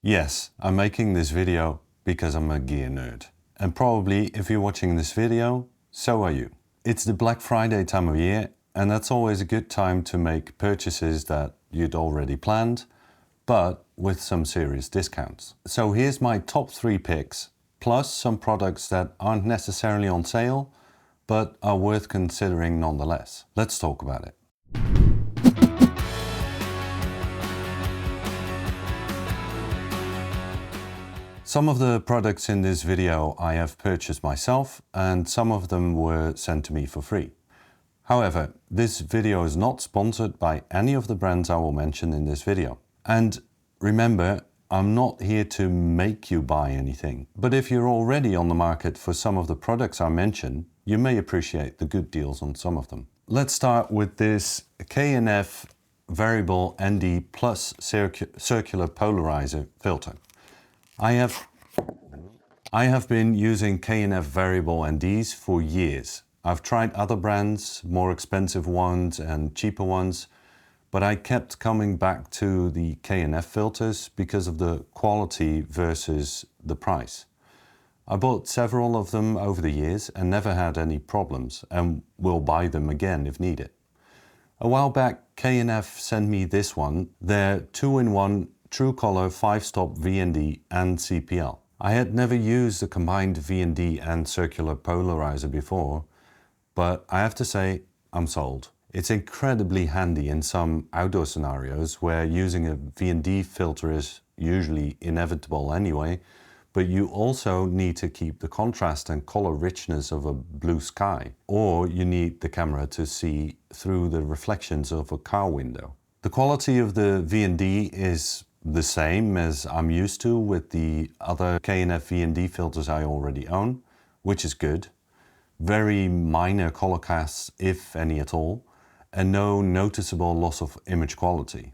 Yes, I'm making this video because I'm a gear nerd. And probably if you're watching this video, so are you. It's the Black Friday time of year, and that's always a good time to make purchases that you'd already planned, but with some serious discounts. So here's my top 3 picks, plus some products that aren't necessarily on sale, but are worth considering nonetheless. Let's talk about it. Some of the products in this video I have purchased myself, and some of them were sent to me for free. However, this video is not sponsored by any of the brands I will mention in this video. And remember, I'm not here to make you buy anything, but if you're already on the market for some of the products I mentioned, you may appreciate the good deals on some of them. Let's start with this K&F Variable ND Plus Circular Polarizer filter. I have been using K&F Variable NDs for years. I've tried other brands, more expensive ones and cheaper ones, but I kept coming back to the K&F filters because of the quality versus the price. I bought several of them over the years and never had any problems, and will buy them again if needed. A while back, K&F sent me this one, their 2-in-1 True Color 5-stop VND and CPL. I had never used a combined VND and circular polarizer before, but I have to say I'm sold. It's incredibly handy in some outdoor scenarios where using a VND filter is usually inevitable anyway, but you also need to keep the contrast and color richness of a blue sky, or you need the camera to see through the reflections of a car window. The quality of the VND is the same as I'm used to with the other K&F VND filters I already own, which is good. Very minor color casts, if any at all, and no noticeable loss of image quality.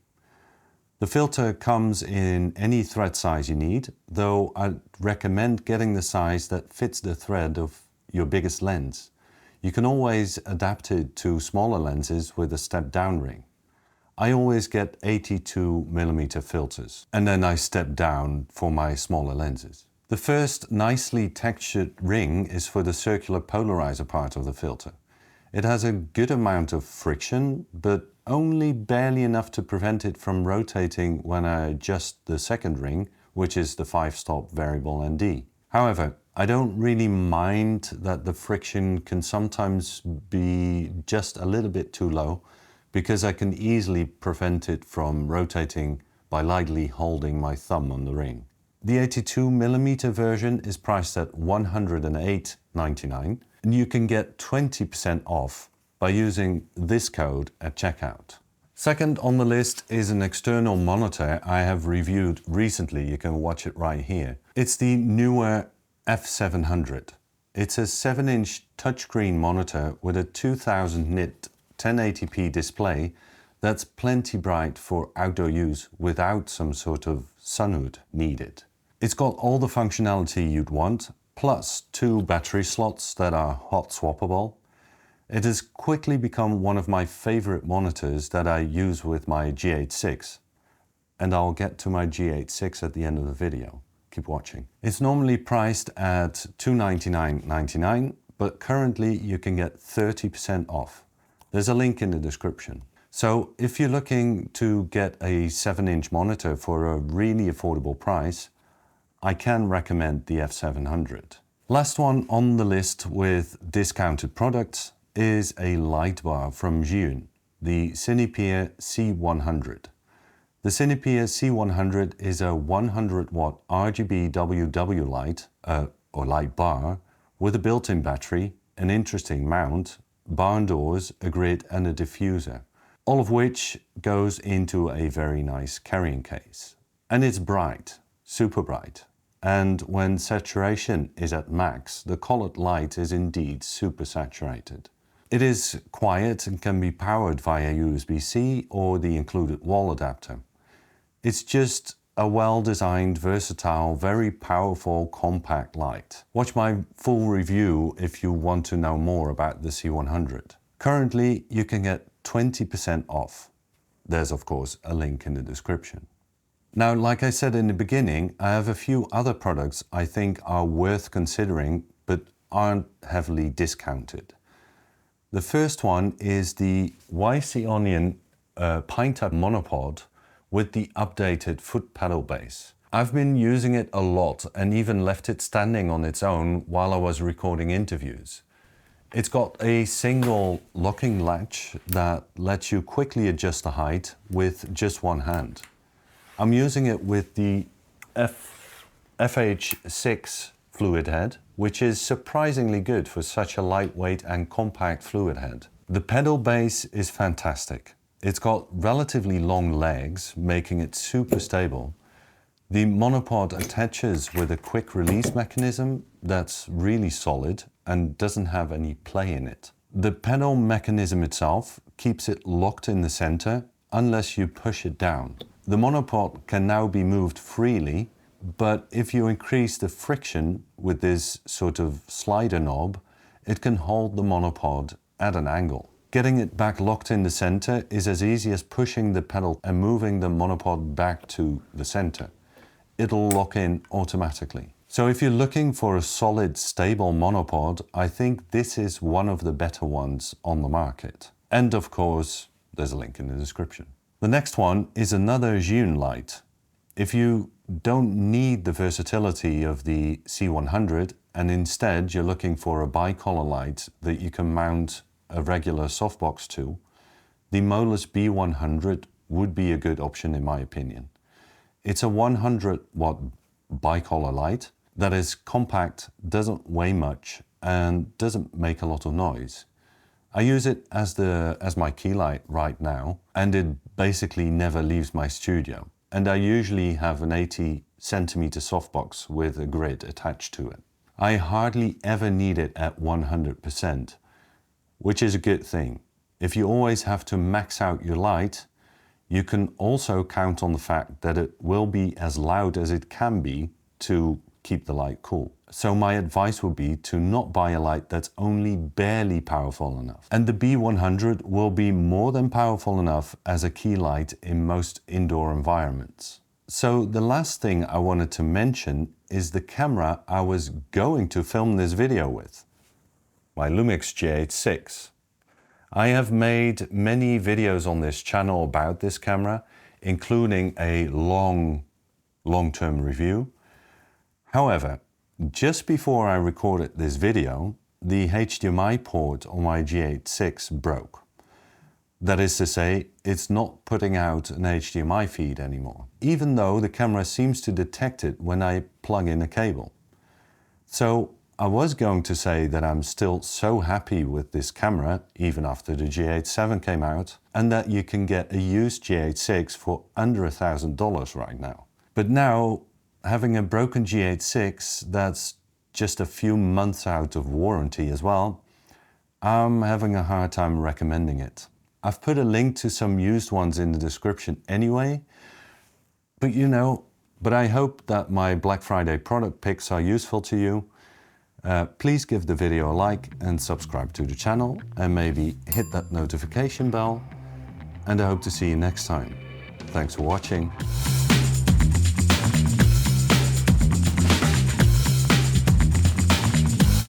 The filter comes in any thread size you need, though I'd recommend getting the size that fits the thread of your biggest lens. You can always adapt it to smaller lenses with a step down ring. I always get 82mm filters, and then I step down for my smaller lenses. The first nicely textured ring is for the circular polarizer part of the filter. It has a good amount of friction, but only barely enough to prevent it from rotating when I adjust the second ring, which is the 5-stop variable ND. However, I don't really mind that the friction can sometimes be just a little bit too low, because I can easily prevent it from rotating by lightly holding my thumb on the ring. The 82mm version is priced at $108.99, and you can get 20% off by using this code at checkout. Second on the list is an external monitor I have reviewed recently. You can watch it right here. It's the NEEWER F700. It's a 7-inch touchscreen monitor with a 2000 nit 1080p display that's plenty bright for outdoor use without some sort of sun hood needed. It's got all the functionality you'd want, plus 2 battery slots that are hot swappable. It has quickly become one of my favorite monitors that I use with my GH6, and I'll get to my GH6 at the end of the video. Keep watching. It's normally priced at $299.99, but currently you can get 30% off. There's a link in the description. So if you're looking to get a 7-inch monitor for a really affordable price, I can recommend the F700. Last one on the list with discounted products is a light bar from ZHIYUN, the Cinepeer C100. The Cinepeer C100 is a 100 watt RGB WW light, or light bar, with a built-in battery, an interesting mount, barn doors, a grid and a diffuser, all of which goes into a very nice carrying case. And it's bright, super bright. And when saturation is at max, the colored light is indeed super saturated. It is quiet and can be powered via USB-C or the included wall adapter. It's just a well-designed, versatile, very powerful, compact light. Watch my full review if you want to know more about the C100. Currently, you can get 20% off. There's of course a link in the description. Now, like I said in the beginning, I have a few other products I think are worth considering but aren't heavily discounted. The first one is the YC Onion Pineta monopod with the updated foot pedal base. I've been using it a lot and even left it standing on its own while I was recording interviews. It's got a single locking latch that lets you quickly adjust the height with just one hand. I'm using it with the FH6 fluid head, which is surprisingly good for such a lightweight and compact fluid head. The pedal base is fantastic. It's got relatively long legs, making it super stable. The monopod attaches with a quick release mechanism that's really solid and doesn't have any play in it. The pedal mechanism itself keeps it locked in the center unless you push it down. The monopod can now be moved freely, but if you increase the friction with this sort of slider knob, it can hold the monopod at an angle. Getting it back locked in the center is as easy as pushing the pedal and moving the monopod back to the center. It'll lock in automatically. So if you're looking for a solid, stable monopod, I think this is one of the better ones on the market. And of course, there's a link in the description. The next one is another ZHIYUN light. If you don't need the versatility of the C100 and instead you're looking for a bicolor light that you can mount a regular softbox to, the Molus B100 would be a good option in my opinion. It's a 100 watt bicolor light that is compact, doesn't weigh much and doesn't make a lot of noise. I use it as my key light right now, and it basically never leaves my studio. And I usually have an 80 centimeter softbox with a grid attached to it. I hardly ever need it at 100%, which is a good thing. If you always have to max out your light, you can also count on the fact that it will be as loud as it can be to keep the light cool. So my advice would be to not buy a light that's only barely powerful enough. And the B100 will be more than powerful enough as a key light in most indoor environments. So the last thing I wanted to mention is the camera I was going to film this video with, my Lumix GH6. I have made many videos on this channel about this camera, including a long-term review. However, just before I recorded this video, the HDMI port on my GH6 broke. That is to say, it's not putting out an HDMI feed anymore, even though the camera seems to detect it when I plug in a cable. So I was going to say that I'm still so happy with this camera, even after the GH7 came out, and that you can get a used GH6 for under $1,000 right now. But now, having a broken GH6 that's just a few months out of warranty as well, I'm having a hard time recommending it. I've put a link to some used ones in the description anyway, but I hope that my Black Friday product picks are useful to you. Please give the video a like and subscribe to the channel and maybe hit that notification bell. And I hope to see you next time. Thanks for watching.